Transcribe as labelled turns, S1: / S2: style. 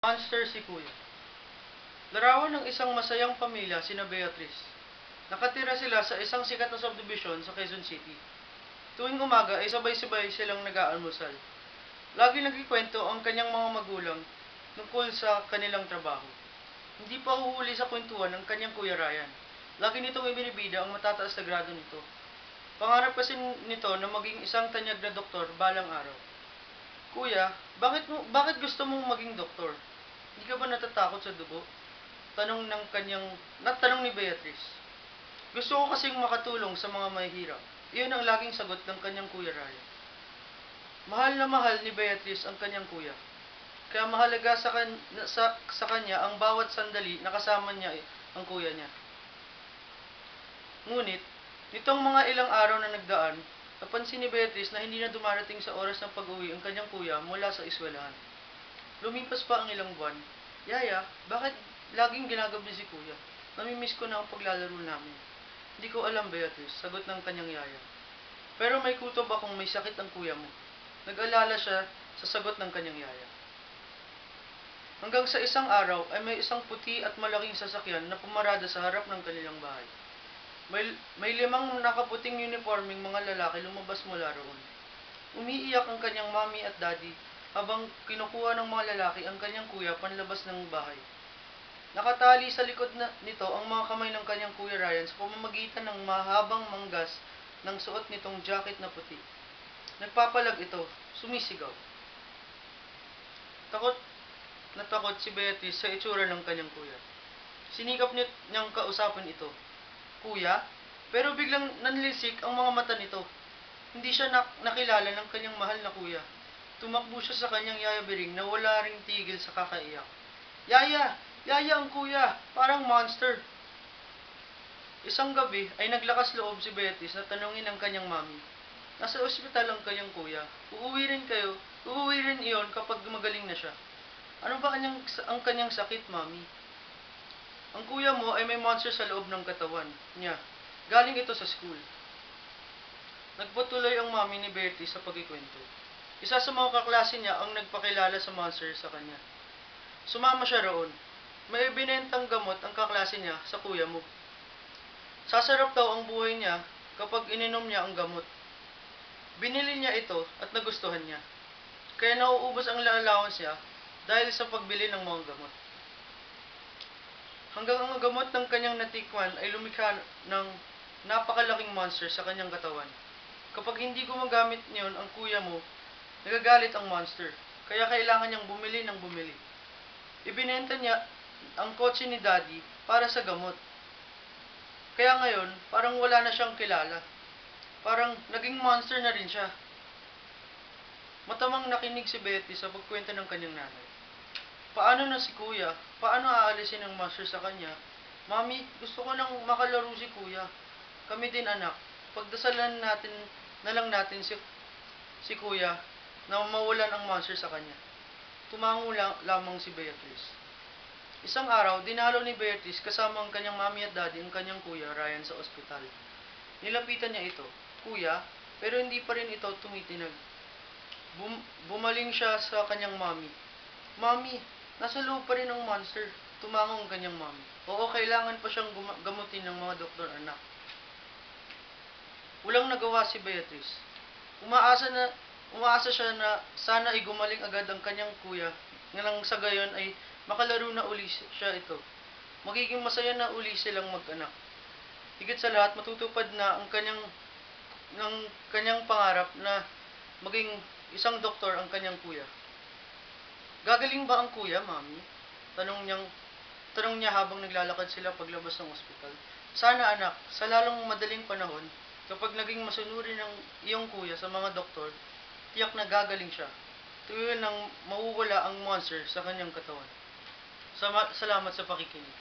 S1: Monster si Kuya. Larawan ng isang masayang pamilya sina Beatrice. Nakatira sila sa isang sikat na subdivision sa Quezon City. Tuwing umaga ay sabay-sabay silang nag-aalmusal. Lagi nagkikwento ang kanyang mga magulang tungkol sa kanilang trabaho. Hindi pa huhuli sa kwentuhan ng kanyang Kuya Ryan. Lagi nitong ibinibida ang matataas na grado nito. Pangarap kasi nito na maging isang tanyag na doktor balang araw. Kuya, bakit gusto mong maging doktor? Hindi ka ba natatakot sa dugo? Tanong ni Beatrice. Gusto ko kasing makatulong sa mga mahihirap. Iyon ang laging sagot ng kanyang Kuya Ryan. Mahal na mahal ni Beatrice ang kanyang kuya. Kaya mahalaga sa kanya ang bawat sandali na kasama niya ang kuya niya. Ngunit, nitong mga ilang araw na nagdaan, napansin ni Beatrice na hindi na dumarating sa oras ng pag-uwi ang kanyang kuya mula sa eskwelahan. Lumipas pa ang ilang buwan. Yaya, bakit laging ginagabi si kuya? Namimiss ko na ang paglalaro namin. Hindi ko alam, Beatrice, sagot ng kanyang yaya. Pero may kutob akong may sakit ang kuya mo. Nag-alala siya sa sagot ng kanyang yaya. Hanggang sa isang araw ay may isang puti at malaking sasakyan na pumarada sa harap ng kanilang bahay. May 5 nakaputing uniforming mga lalaki lumabas mula roon. Umiiyak ang kanyang mami at daddy habang kinukuha ng mga lalaki ang kanyang kuya panlabas ng bahay. Nakatali sa likod nito ang mga kamay ng kanyang Kuya Ryan sa pamamagitan ng mahabang manggas ng suot nitong jacket na puti. Nagpapalag ito, sumisigaw. Takot na takot si Beatrice sa itsura ng kanyang kuya. Sinikap niyang kausapin ito. Kuya? Pero biglang nanlisik ang mga mata nito. Hindi siya nakilala ng kanyang mahal na kuya. Tumakbo siya sa kanyang yaya Biring na wala ring tigil sa kakaiyak. Yaya! Yaya ang kuya! Parang monster! Isang gabi ay naglakas loob si Beatrice na tanungin ang kanyang mami. Nasa ospital ang kanyang kuya. Uuwi rin iyon kapag magaling na siya. Ano ba ang kanyang sakit, mami? Ang kuya mo ay may monster sa loob ng katawan niya. Galing ito sa school. Nagpatuloy ang mami ni Beatrice sa pagkikwento. Isa sa mga kaklase niya ang nagpakilala sa monster sa kanya. Sumama siya roon. May binentang gamot ang kaklase niya sa kuya mo. Sasarap daw ang buhay niya kapag ininom niya ang gamot. Binili niya ito at nagustuhan niya. Kaya nauubos ang allowance niya dahil sa pagbili ng mga gamot. Hanggang ang gamot ng kanyang natikman ay lumikha ng napakalaking monster sa kanyang katawan. Kapag hindi gumagamit niyon ang kuya mo, nagagalit ang monster. Kaya kailangan niyang bumili ng bumili. Ibinenta niya ang kotse ni Daddy para sa gamot. Kaya ngayon, parang wala na siyang kilala. Parang naging monster na rin siya. Matamang nakinig si Betty sa pagkwento ng kanyang nanay. Paano na si kuya? Paano aalisin ang monster sa kanya? Mami, gusto ko nang makalaro si kuya. Kami din anak. Pagdasalan na lang natin si kuya na mawalan ang monster sa kanya. Tumango lamang si Beatrice. Isang araw, dinalaw ni Beatrice kasama ang kanyang mami at daddy ang kanyang kuya Ryan sa ospital. Nilapitan niya ito. Kuya, pero hindi pa rin ito tumitinag. Bumaling siya sa kanyang mami. Mami, nasa loob pa rin ang monster. Tumango ang kanyang mami. Oo, kailangan pa siyang gamutin ng mga doktor, anak. Walang nagawa si Beatrice. Umaasa siya na sana ay gumaling agad ang kanyang kuya. Ngalang sa gayon ay makalaro na uli siya ito. Magiging masaya na uli silang mag-anak. Higit sa lahat, matutupad na ang kanyang pangarap na maging isang doktor ang kanyang kuya. Gagaling ba ang kuya, mami? Tanong niya habang naglalakad sila paglabas ng ospital. Sana anak, sa lalong madaling panahon, kapag naging masunurin ng iyong kuya sa mga doktor, tiyak na gagaling siya. Tuloy nang mawawala ang monster sa kanyang katawan. Salamat sa pakikinig.